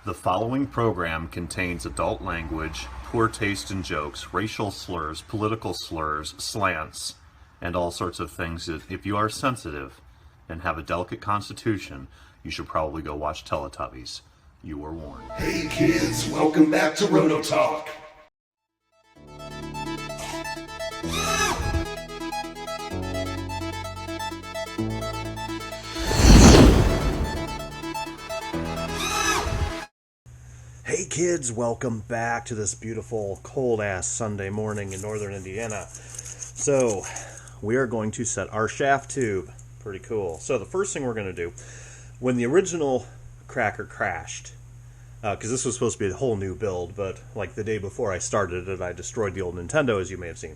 The following program contains adult language, poor taste in jokes, racial slurs, political slurs, slants, and all sorts of things that if you are sensitive and have a delicate constitution, you should probably go watch Teletubbies. You were warned. Hey kids, welcome back to Roto Talk. Hey kids, welcome back to this beautiful cold-ass Sunday morning in northern Indiana. So, we are going to set our shaft tube. Pretty cool. So the first thing we're going to do, when the original Cracker crashed, because this was supposed to be a whole new build, but like the day before I started it, I destroyed the old Nintendo, as you may have seen.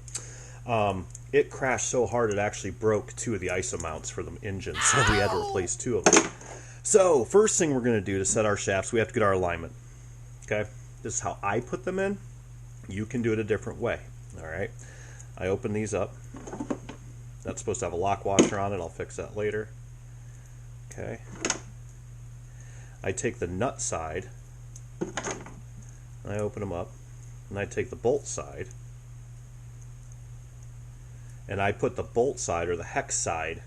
It crashed so hard it actually broke two of the ISO mounts for the engine, so we had to replace two of them. So, first thing we're going to do to set our shafts, we have to get our alignment. Okay, this is how I put them in. You can do it a different way. All right, I open these up. That's supposed to have a lock washer on it. I'll fix that later. Okay, I take the nut side, I open them up, and I take the bolt side, and I put the bolt side or the hex side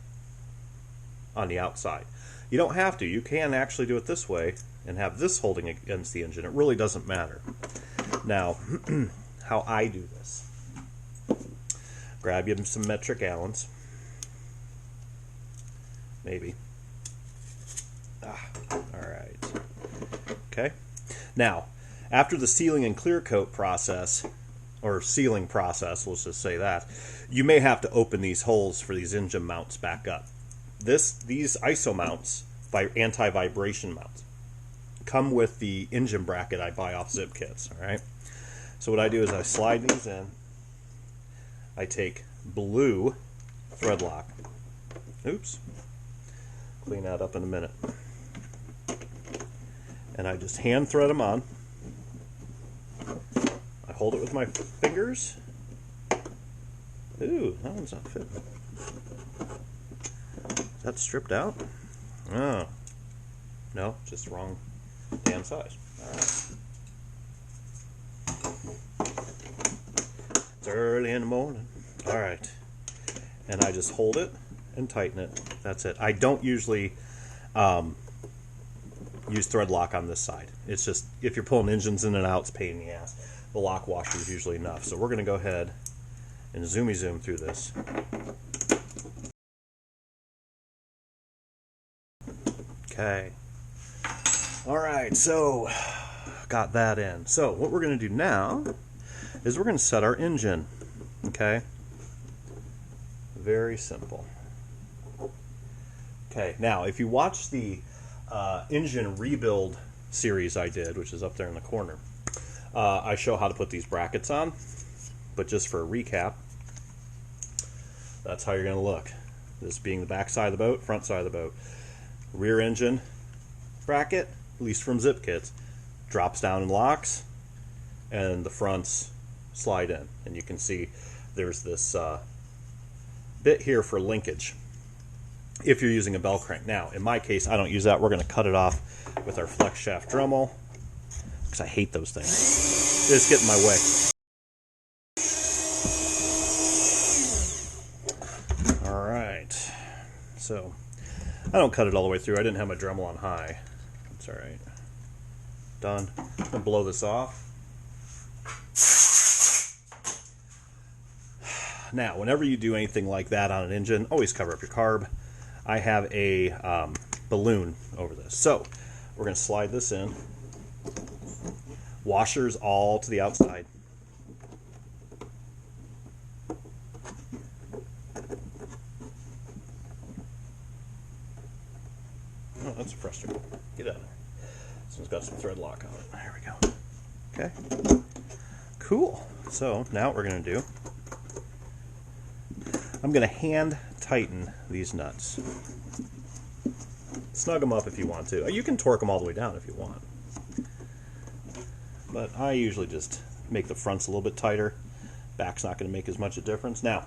on the outside. You don't have to. You can actually do it this way and have this holding against the engine. It really doesn't matter. Now, how I do this. Grab you some metric Allens. Maybe. Alright. Okay. Now, after the sealing and clear coat process, or sealing process, let's just say that, you may have to open these holes for these engine mounts back up. These ISO mounts, anti-vibration mounts, come with the engine bracket I buy off ZippKits. All right. So what I do is I slide these in. I take blue thread lock. Oops. Clean that up in a minute. And I just hand thread them on. I hold it with my fingers. Ooh, that one's not fitting. Is that stripped out? Oh. No, just wrong damn size. Alright. It's early in the morning. Alright. And I just hold it and tighten it. That's it. I don't usually use thread lock on this side. It's just, if you're pulling engines in and out, it's a pain in the ass. The lock washer is usually enough. So we're going to go ahead and zoom through this. Okay. Alright, so got that in. So what we're going to do now is we're going to set our engine. Okay? Very simple. Okay, now if you watch the engine rebuild series I did, which is up there in the corner, I show how to put these brackets on. But just for a recap, that's how you're going to look. This being the back side of the boat, front side of the boat. Rear engine bracket, at least from ZippKits, drops down and locks, and the fronts slide in. And you can see there's this bit here for linkage if you're using a bell crank. Now, in my case, I don't use that. We're going to cut it off with our flex shaft Dremel, because I hate those things. They just get in my way. Alright, so I don't cut it all the way through. I didn't have my Dremel on high. It's alright. Done. I'm going to blow this off. Now, whenever you do anything like that on an engine, always cover up your carb. I have a balloon over this. So, we're going to slide this in. Washers all to the outside. Oh, that's frustrating. Get out of there. This one's got some thread lock on it. There we go. Okay. Cool. So, now what we're going to do, I'm going to hand tighten these nuts. Snug them up if you want to. You can torque them all the way down if you want. But I usually just make the fronts a little bit tighter. Back's not going to make as much a difference. Now,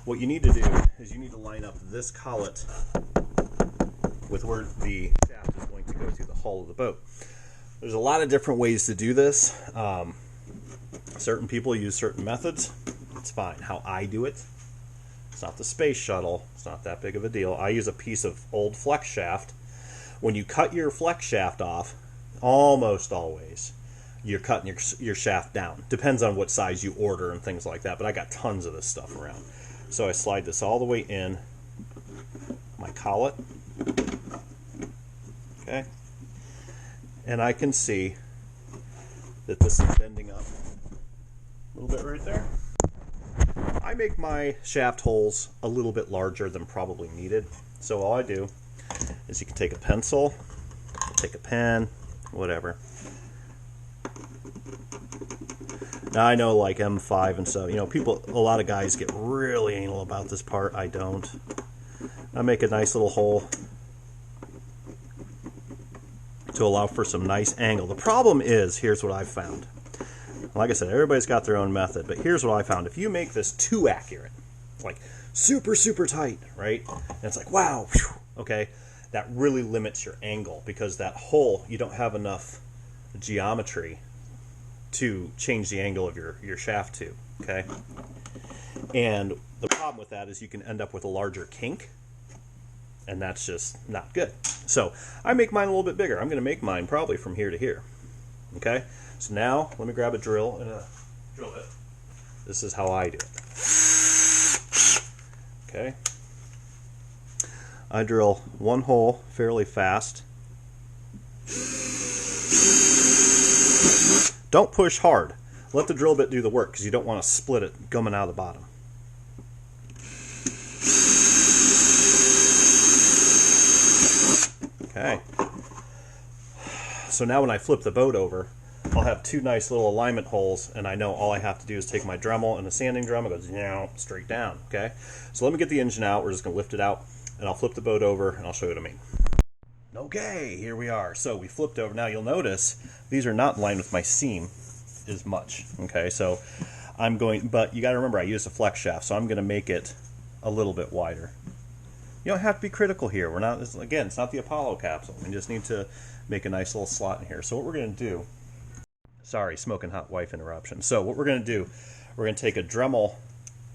what you need to do is you need to line up this collet with where the shaft is going to go through the hull of the boat. There's a lot of different ways to do this. Certain people use certain methods. It's fine. How I do it, it's not the space shuttle. It's not that big of a deal. I use a piece of old flex shaft. When you cut your flex shaft off, almost always, you're cutting your shaft down. Depends on what size you order and things like that, but I got tons of this stuff around. So I slide this all the way in my collet. Okay. And I can see that this is bending up a little bit right there. I make my shaft holes a little bit larger than probably needed. So all I do is you can take a pencil, take a pen, whatever. Now I know like M5 and stuff, you know, a lot of guys get really anal about this part. I don't. I make a nice little hole to allow for some nice angle. The problem is, here's what I've found. Like I said, everybody's got their own method, but here's what I found. If you make this too accurate, like super, super tight, right? And it's like, wow, whew, okay, that really limits your angle because that hole, you don't have enough geometry to change the angle of your shaft tube, okay? And the problem with that is you can end up with a larger kink, and that's just not good. So I make mine a little bit bigger. I'm going to make mine probably from here to here, okay? So now let me grab a drill and a drill bit. This is how I do it, okay? I drill one hole fairly fast. Don't push hard. Let the drill bit do the work because you don't want to split it coming out of the bottom. Okay. So now when I flip the boat over, I'll have two nice little alignment holes, and I know all I have to do is take my Dremel and a sanding drum. It goes straight down. Okay. So let me get the engine out. We're just going to lift it out, and I'll flip the boat over, and I'll show you what I mean. Okay, here we are. So we flipped over. Now you'll notice these are not in line with my seam as much. Okay, so I'm going, but you got to remember I used a flex shaft, so I'm going to make it a little bit wider. You don't have to be critical here. We're not, again, it's not the Apollo capsule. We just need to make a nice little slot in here. So what we're going to do, sorry, smoking hot wife interruption. So what we're going to do, we're going to take a Dremel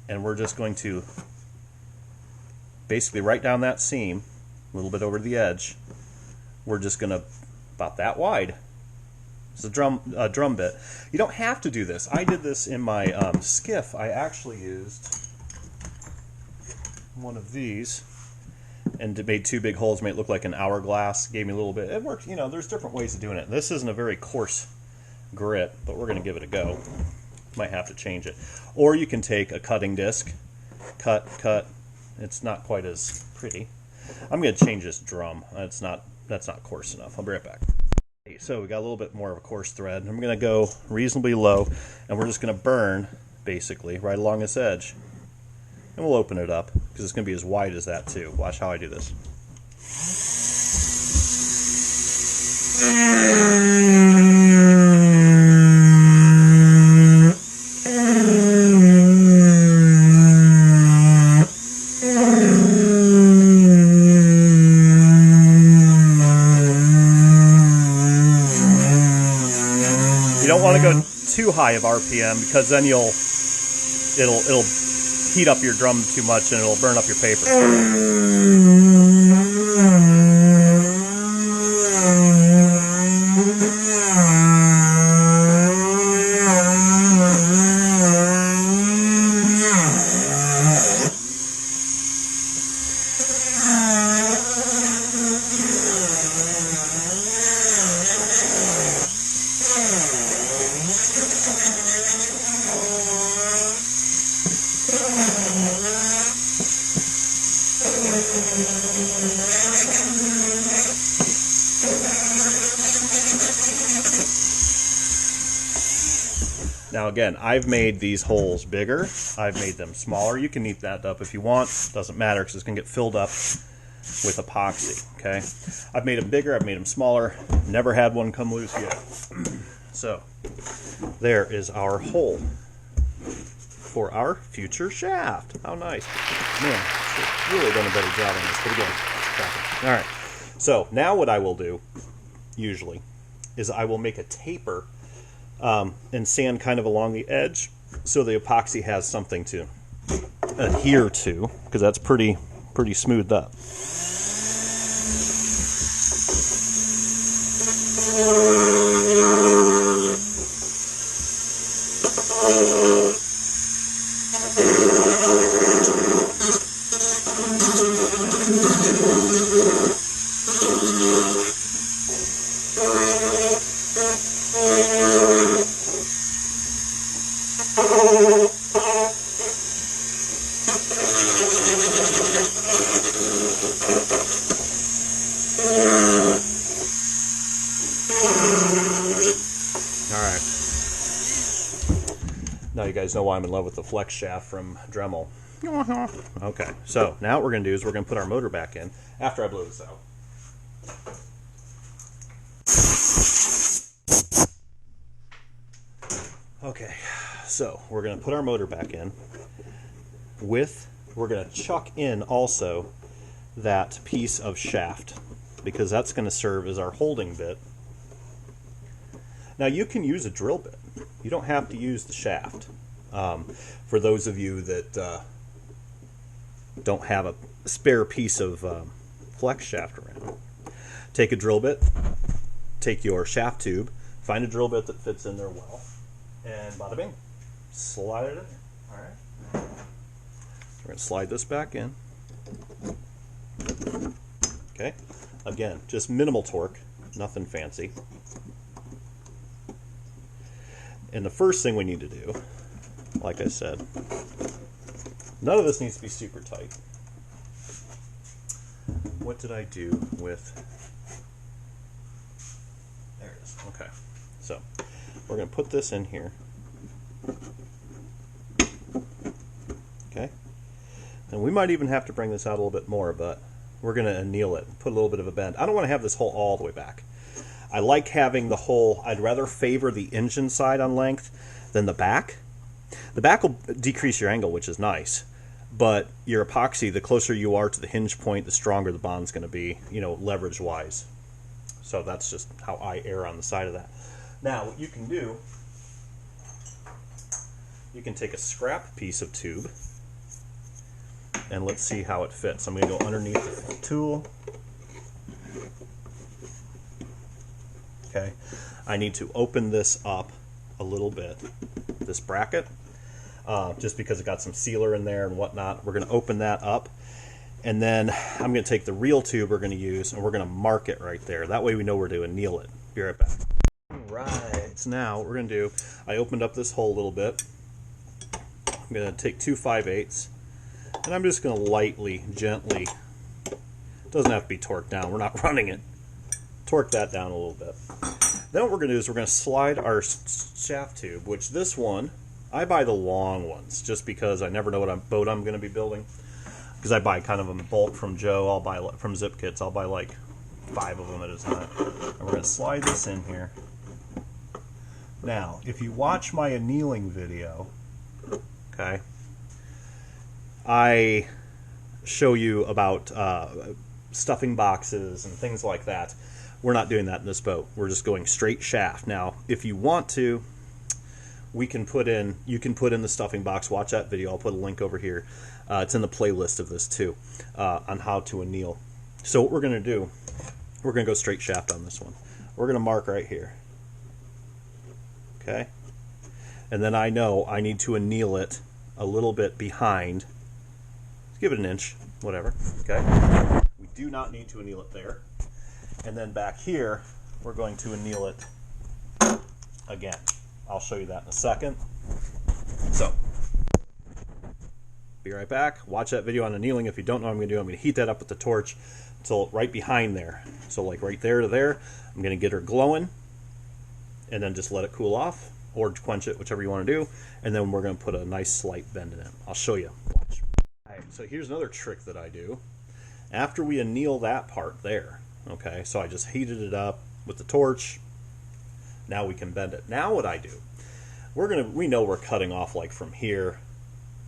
and we're just going to basically right down that seam, a little bit over the edge. We're just going to, about that wide. It's a drum bit. You don't have to do this. I did this in my skiff. I actually used one of these and made two big holes, made it look like an hourglass, gave me a little bit. It worked, you know, there's different ways of doing it. This isn't a very coarse grit, but we're going to give it a go. Might have to change it. Or you can take a cutting disc, cut. It's not quite as pretty. I'm going to change this drum. That's not coarse enough. I'll be right back. So we got a little bit more of a coarse thread. I'm going to go reasonably low, and we're just going to burn, basically, right along this edge. And we'll open it up, because it's going to be as wide as that, too. Watch how I do this. You don't want to go too high of RPM, because then it'll heat up your drum too much and it'll burn up your paper. Now again, I've made these holes bigger. I've made them smaller. You can neat that up if you want. Doesn't matter because it's going to get filled up with epoxy. Okay, I've made them bigger. I've made them smaller. Never had one come loose yet. So there is our hole for our future shaft. How nice. Man, I've really done a better job on this. But again, all right. So now what I will do, usually, is I will make a taper and sand kind of along the edge so the epoxy has something to adhere to, because that's pretty smoothed up. Alright. Now you guys know why I'm in love with the flex shaft from Dremel. Okay, so now what we're going to do is we're going to put our motor back in after I blow this out. Okay, so we're going to put our motor back in we're going to chuck in also that piece of shaft, because that's going to serve as our holding bit. Now you can use a drill bit. You don't have to use the shaft. For those of you that don't have a spare piece of flex shaft around, take a drill bit, take your shaft tube, find a drill bit that fits in there well, and bada bing, slide it in there. All right. We're going to slide this back in. Okay. Again, just minimal torque, nothing fancy. And the first thing we need to do, like I said, none of this needs to be super tight. What did I do with... There it is. Okay. So, we're going to put this in here. Okay. And we might even have to bring this out a little bit more, but we're going to anneal it, put a little bit of a bend. I don't want to have this hole all the way back. I like having the hole, I'd rather favor the engine side on length than the back. The back will decrease your angle, which is nice, but your epoxy, the closer you are to the hinge point, the stronger the bond's going to be, you know, leverage-wise. So that's just how I err on the side of that. Now, what you can do, you can take a scrap piece of tube, and let's see how it fits. I'm going to go underneath the tool. Okay, I need to open this up a little bit, this bracket, just because it got some sealer in there and whatnot. We're going to open that up, and then I'm going to take the real tube we're going to use, and we're going to mark it right there. That way we know we're to anneal it. Be right back. Right, so now what we're going to do, I opened up this hole a little bit. I'm going to take 2 5/8, and I'm just going to lightly, gently, it doesn't have to be torqued down, we're not running it, torque that down a little bit. Then what we're going to do is we're going to slide our shaft tube, which this one, I buy the long ones just because I never know what boat I'm going to be building. Because I buy kind of them in bulk from Joe, I'll buy from ZippKits, I'll buy like 5 of them at a time. And we're going to slide this in here. Now, if you watch my annealing video, okay, I show you about stuffing boxes and things like that. We're not doing that in this boat. We're just going straight shaft. Now, if you want to, you can put in the stuffing box. Watch that video. I'll put a link over here. It's in the playlist of this too, on how to anneal. So what we're going to do, we're going to go straight shaft on this one. We're going to mark right here. Okay? And then I know I need to anneal it a little bit behind. Give it an inch, whatever. Okay? We do not need to anneal it there. And then back here, we're going to anneal it again. I'll show you that in a second. So, be right back. Watch that video on annealing. If you don't know what I'm going to do, I'm going to heat that up with the torch until right behind there. So like right there to there, I'm going to get her glowing and then just let it cool off or quench it, whichever you want to do. And then we're going to put a nice slight bend in it. I'll show you. Watch. All right, so here's another trick that I do. After we anneal that part there, okay, so I just heated it up with the torch. Now we can bend it. Now what I do, we know we're cutting off like from here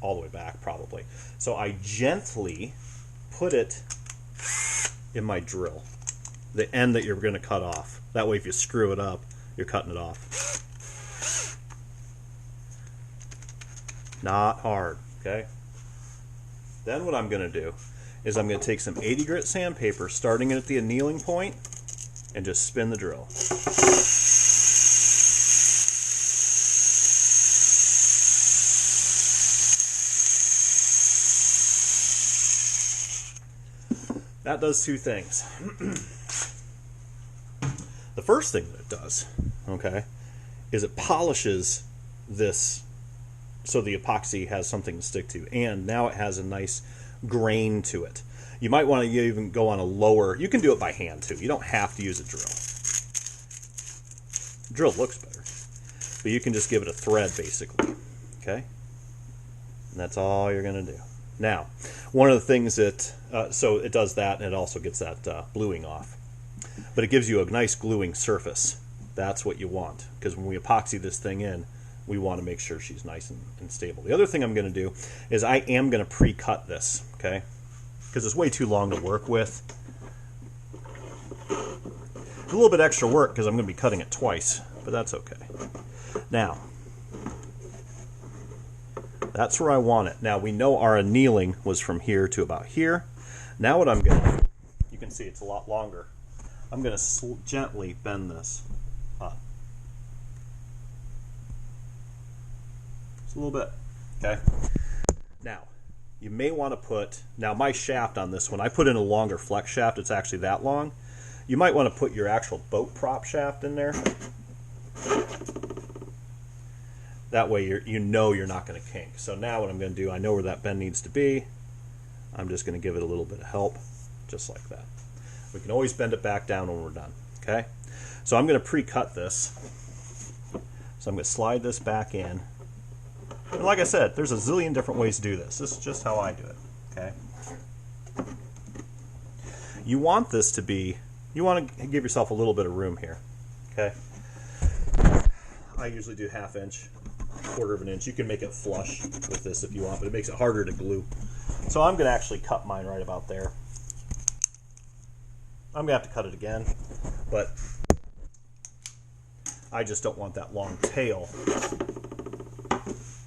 all the way back probably. So I gently put it in my drill. the end that you're going to cut off. That way if you screw it up, you're cutting it off. Not hard, okay? Then what I'm going to do is I'm going to take some 80 grit sandpaper, starting it at the annealing point, and just spin the drill. That does two things. The first thing that it does, okay, is it polishes this so the epoxy has something to stick to, and now it has a nice grain to it. You might want to even go on a lower, you can do it by hand too. You don't have to use a drill. Drill looks better, but you can just give it a thread basically, okay? And that's all you're going to do. Now, one of the things that, so it does that, and it also gets that bluing off. But it gives you a nice gluing surface. That's what you want, because when we epoxy this thing in, we want to make sure she's nice and stable. The other thing I'm going to do is I am going to pre-cut this, okay? Because it's way too long to work with. It's a little bit extra work because I'm going to be cutting it twice, but that's okay. Now, that's where I want it. Now, we know our annealing was from here to about here. Now what I'm going to do, you can see it's a lot longer. I'm going to gently bend this up. Just a little bit, okay? Now, you may want to put, now my shaft on this one, I put in a longer flex shaft. It's actually that long. You might want to put your actual boat prop shaft in there. That way you know you're not going to kink. So now what I'm going to do, I know where that bend needs to be. I'm just going to give it a little bit of help, just like that. We can always bend it back down when we're done, okay? So I'm going to pre-cut this. So I'm going to slide this back in. And like I said, there's a zillion different ways to do this. This is just how I do it, okay? You want this to be, you want to give yourself a little bit of room here, okay? I usually do 1/2 inch, 1/4 of an inch. You can make it flush with this if you want, but it makes it harder to glue. So I'm going to actually cut mine right about there. I'm going to have to cut it again, but I just don't want that long tail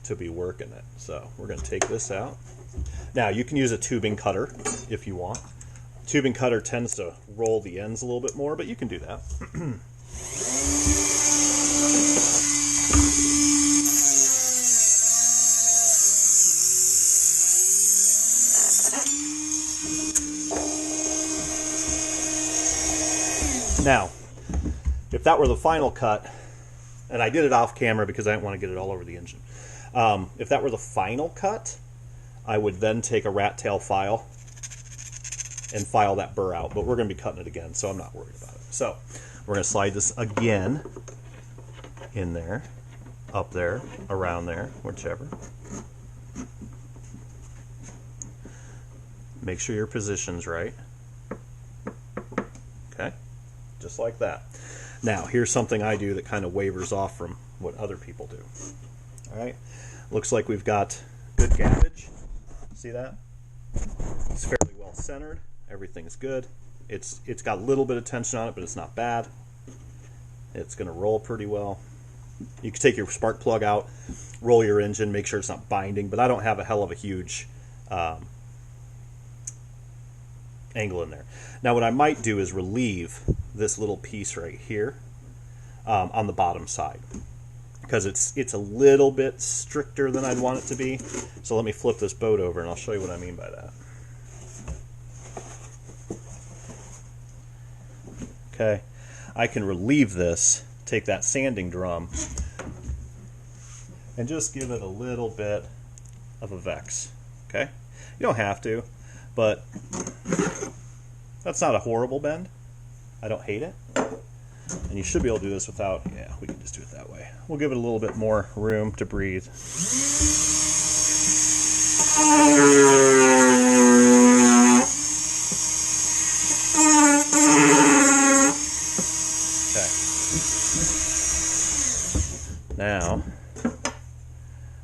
to be working it. So we're going to take this out. Now you can use a tubing cutter if you want. Tubing cutter tends to roll the ends a little bit more, but you can do that. Now, if that were the final cut, and I did it off camera because I didn't want to get it all over the engine. If that were the final cut, I would then take a rat tail file and file that burr out. But we're going to be cutting it again, so I'm not worried about it. So we're going to slide this again in there, up there, around there, whichever. Make sure your position's right. Okay, just like that. Now, here's something I do that kind of wavers off from what other people do. All right, looks like we've got good gappage. See that? It's fairly well centered. Everything's good. It's got a little bit of tension on it, but it's not bad. It's going to roll pretty well. You can take your spark plug out, roll your engine, make sure it's not binding, but I don't have a hell of a huge angle in there. Now what I might do is relieve this little piece right here on the bottom side, because it's a little bit stricter than I'd want it to be. So let me flip this boat over and I'll show you what I mean by that. Okay, I can relieve this, take that sanding drum and just give it a little bit of a vex. Okay, you don't have to, but that's not a horrible bend. I don't hate it. And you should be able to do this without, yeah, we can just do it that way. We'll give it a little bit more room to breathe. Okay. Now,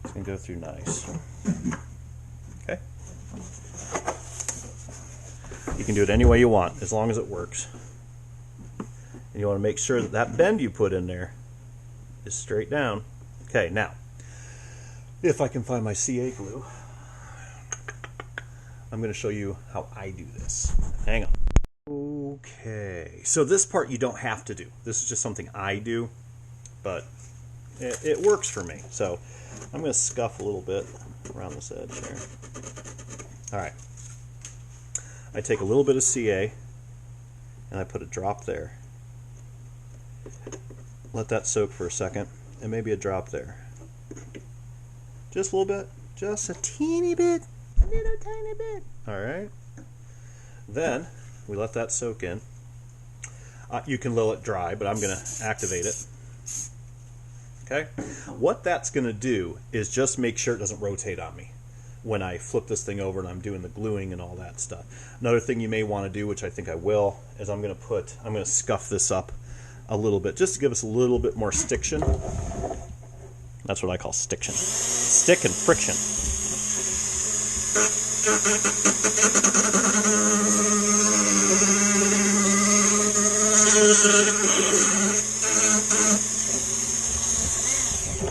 it's going to go through nice. Okay. You can do it any way you want, as long as it works. And you want to make sure that that bend you put in there is straight down. Okay, now, if I can find my CA glue, I'm going to show you how I do this. Hang on. Okay, so this part you don't have to do. This is just something I do, but it works for me. So I'm going to scuff a little bit around this edge there. All right. I take a little bit of CA and I put a drop there. Let that soak for a second, and maybe a drop there. Just a little bit, just a teeny bit, a little tiny bit. All right. Then we let that soak in. You can let it dry, but I'm going to activate it. Okay. What that's going to do is just make sure it doesn't rotate on me when I flip this thing over and I'm doing the gluing and all that stuff. Another thing you may want to do, which I think I will, is I'm going to scuff this up a little bit just to give us a little bit more stiction. That's what I call stiction. Stick and friction.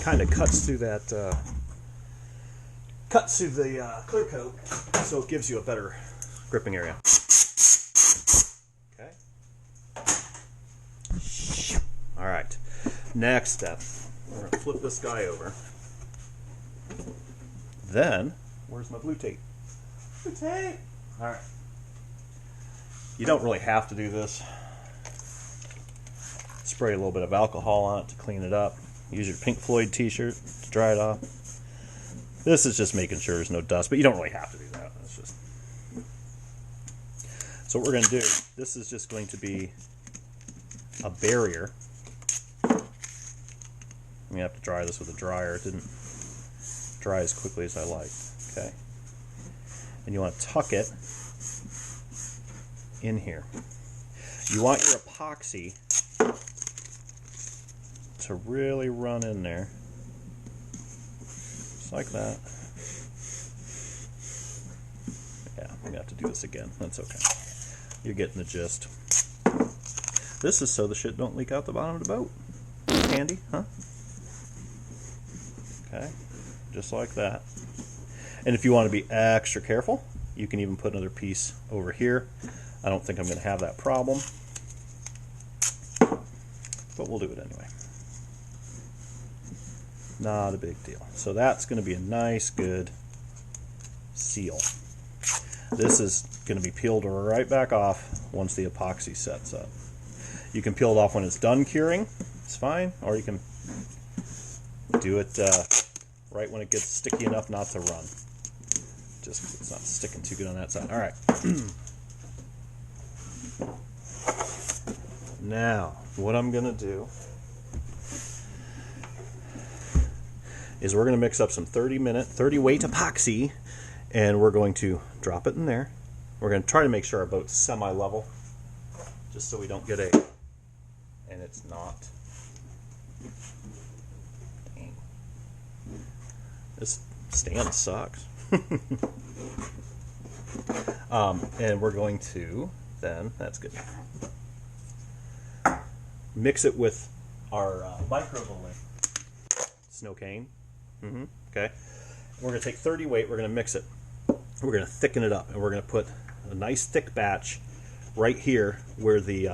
Kind of cuts through that clear coat, so it gives you a better gripping area. Okay. All right. Next step, we're going to flip this guy over. Then, where's my blue tape? Blue tape! All right. You don't really have to do this. Spray a little bit of alcohol on it to clean it up. Use your Pink Floyd t-shirt to dry it off. This is just making sure there's no dust, but you don't really have to do that. That's just... So what we're going to do, this is just going to be a barrier. I'm going to have to dry this with a dryer. It didn't dry as quickly as I liked. Okay. And you want to tuck it in here. You want your epoxy to really run in there. Just like that. Yeah, I'm going to have to do this again. That's okay. You're getting the gist. This is so the shit don't leak out the bottom of the boat. Handy, huh? Okay, just like that. And if you want to be extra careful, you can even put another piece over here. I don't think I'm going to have that problem, but we'll do it anyway. Not a big deal. So that's going to be a nice, good seal. This is going to be peeled right back off once the epoxy sets up. You can peel it off when it's done curing. It's fine. Or you can do it right when it gets sticky enough not to run. Just 'cause it's not sticking too good on that side. All right. Now, what I'm going to do is we're going to mix up some 30 weight epoxy, and we're going to drop it in there. We're going to try to make sure our boat's semi-level, just so we don't get and it's not. Dang. This stand sucks. And we're going to then, that's good, mix it with our microvolane snow cane. Okay. We're going to take 30 weight, we're going to mix it. We're going to thicken it up, and we're going to put a nice thick batch right here where the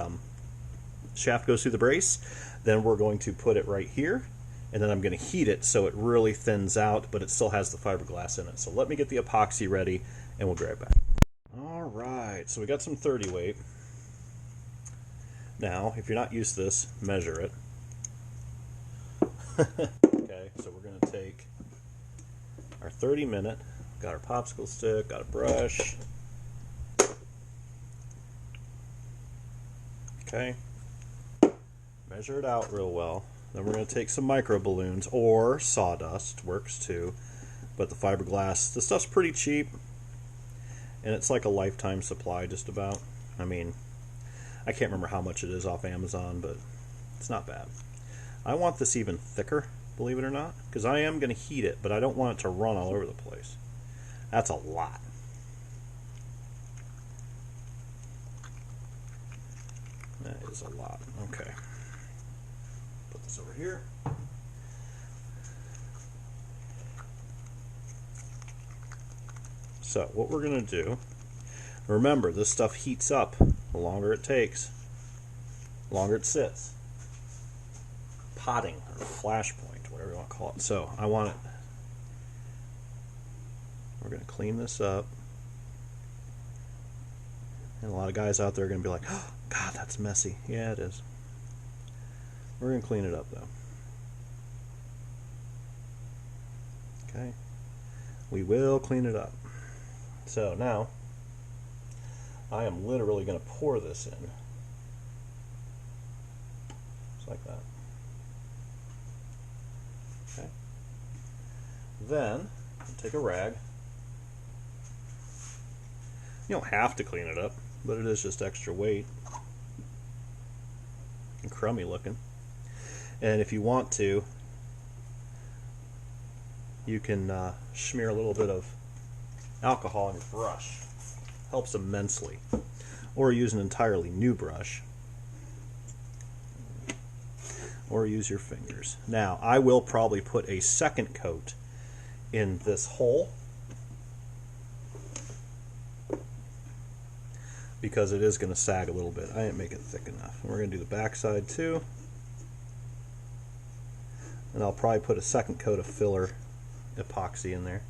shaft goes through the brace. Then we're going to put it right here, and then I'm going to heat it so it really thins out, but it still has the fiberglass in it. So let me get the epoxy ready, and we'll be right back. All right, so we got some 30 weight. Now, if you're not used to this, measure it. Okay, so we're going to take our 30-minute, got our popsicle stick, got a brush. Okay, measure it out real well. Then we're going to take some micro balloons, or sawdust, works too. But the fiberglass, the stuff's pretty cheap, and it's like a lifetime supply just about. I mean, I can't remember how much it is off Amazon, but it's not bad. I want this even thicker, believe it or not, because I am going to heat it, but I don't want it to run all over the place. That's a lot. That is is a lot. Okay. Put this over here. So what we're going to do, remember this stuff heats up the longer it takes, the longer it sits. Potting or flash point, whatever you want to call it. So I want it, we're going to clean this up. And a lot of guys out there are going to be like, oh, God, that's messy. Yeah, it is. We're going to clean it up though. Okay. We will clean it up. So now, I am literally going to pour this in. Just like that. Okay. Then, take a rag. You don't have to clean it up, but it is just extra weight. And crummy looking. And if you want to, you can smear a little bit of alcohol on your brush. Helps immensely. Or use an entirely new brush. Or use your fingers. Now, I will probably put a second coat in this hole because it is going to sag a little bit. I didn't make it thick enough. And we're going to do the back side too. And I'll probably put a second coat of filler epoxy in there.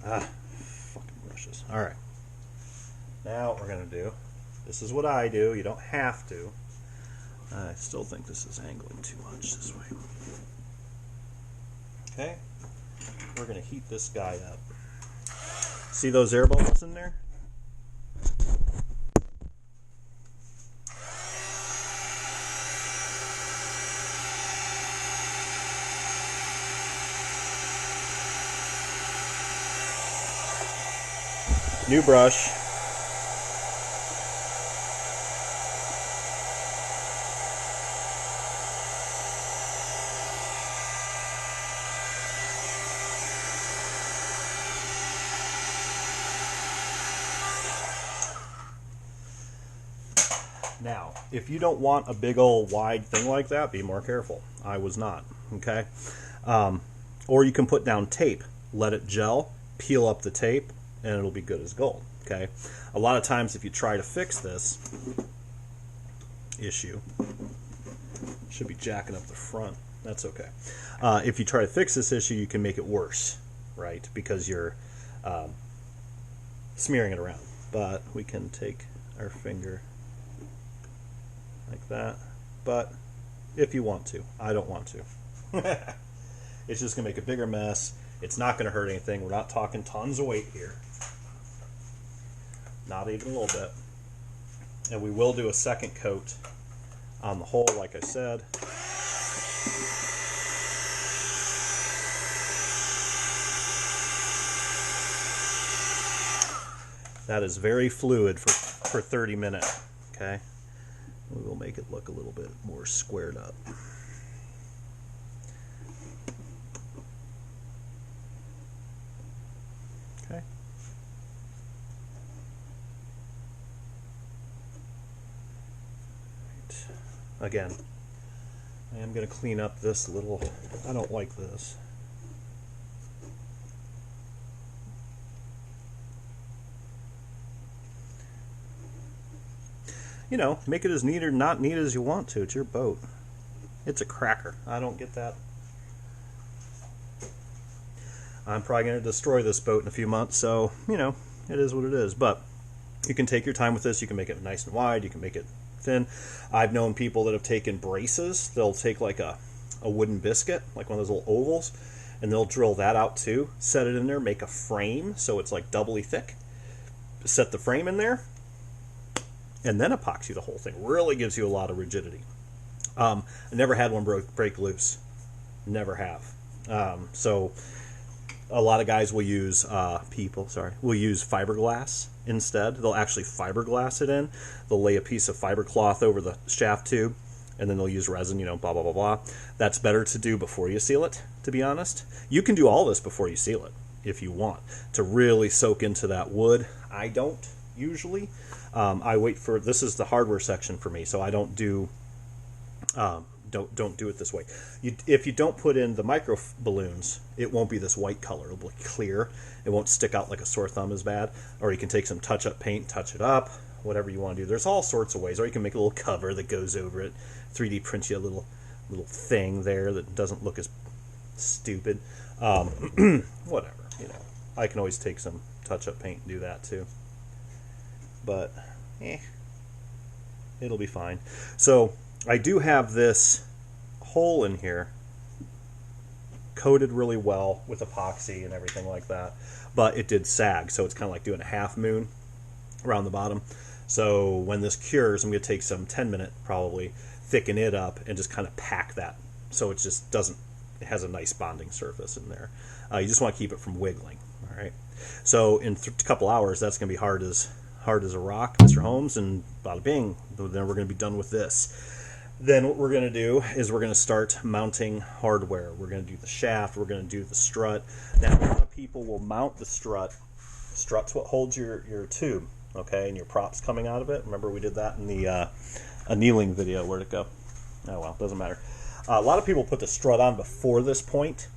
Fucking brushes. Alright. Now what we're going to do, this is what I do, you don't have to. I still think this is angling too much this way. Okay. We're going to heat this guy up. See those air bubbles in there? New brush. Now, if you don't want a big old wide thing like that, be more careful. I was not, okay? Or you can put down tape, let it gel, peel up the tape, and it'll be good as gold, okay? A lot of times if you try to fix this issue, should be jacking up the front, that's okay. If you try to fix this issue, you can make it worse, right? Because you're smearing it around. But we can take our finger like that. But if you want to, I don't want to. It's just going to make a bigger mess. It's not going to hurt anything. We're not talking tons of weight here. Not even a little bit. And we will do a second coat on the hole, like I said. That is very fluid for 30 minutes. Okay? We will make it look a little bit more squared up. Okay. Right. Again, I am going to clean up this little, I don't like this. You know, make it as neat or not neat as you want to. It's your boat. It's a cracker. I don't get that. I'm probably going to destroy this boat in a few months, so, you know, it is what it is. But you can take your time with this. You can make it nice and wide. You can make it thin. I've known people that have taken braces. They'll take like a wooden biscuit, like one of those little ovals, and they'll drill that out too. Set it in there, make a frame so it's like doubly thick. Set the frame in there, and then epoxy the whole thing. Really gives you a lot of rigidity. I never had one break loose. Never have. So a lot of guys will use will use fiberglass instead. They'll actually fiberglass it in. They'll lay a piece of fiber cloth over the shaft tube, and then they'll use resin, you know, blah, blah, blah, blah. That's better to do before you seal it, to be honest. You can do all this before you seal it, if you want, to really soak into that wood. I don't, usually. I wait for, this is the hardware section for me, so I don't do don't do it this way. If you don't put in the micro balloons, it won't be this white color. It'll be clear. It won't stick out like a sore thumb as bad. Or you can take some touch-up paint, touch it up, whatever you want to do. There's all sorts of ways. Or you can make a little cover that goes over it. 3D print you a little thing there that doesn't look as stupid. Whatever, you know. I can always take some touch-up paint and do that too. But, it'll be fine. So I do have this hole in here coated really well with epoxy and everything like that, but it did sag, so it's kind of like doing a half moon around the bottom. So when this cures, I'm going to take some 10-minute probably, thicken it up and just kind of pack that so it just doesn't, it has a nice bonding surface in there. You just want to keep it from wiggling. All right, so in a couple hours that's going to be hard as a rock, Mr. Holmes, and bada bing, then we're going to be done with this. Then what we're going to do is we're going to start mounting hardware. We're going to do the shaft, we're going to do the strut. Now a lot of people will mount the strut. Strut's what holds your tube, okay, and your props coming out of it. Remember we did that in the annealing video. Where'd it go? Oh well, doesn't matter. A lot of people put the strut on before this point.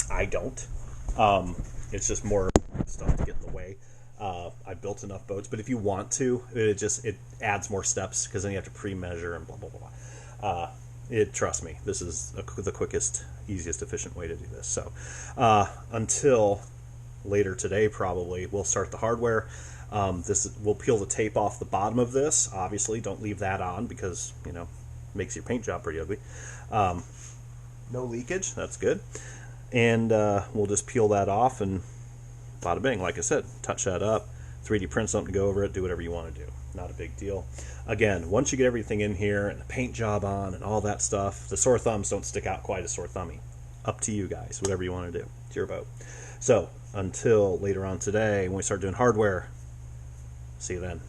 I don't. It's just more stuff to get in the way. I built enough boats, but if you want to, it adds more steps because then you have to pre-measure and blah blah blah. Trust me, this is the quickest, easiest, efficient way to do this. So until later today, probably we'll start the hardware. We'll peel the tape off the bottom of this. Obviously, don't leave that on because makes your paint job pretty ugly. No leakage, that's good. And we'll just peel that off and bada bing, like I said, touch that up, 3D print something to go over it, do whatever you want to do. Not a big deal. Again, once you get everything in here and the paint job on and all that stuff, the sore thumbs don't stick out quite as sore thummy. Up to you guys, whatever you want to do. It's your boat. So, until later on today, when we start doing hardware, see you then.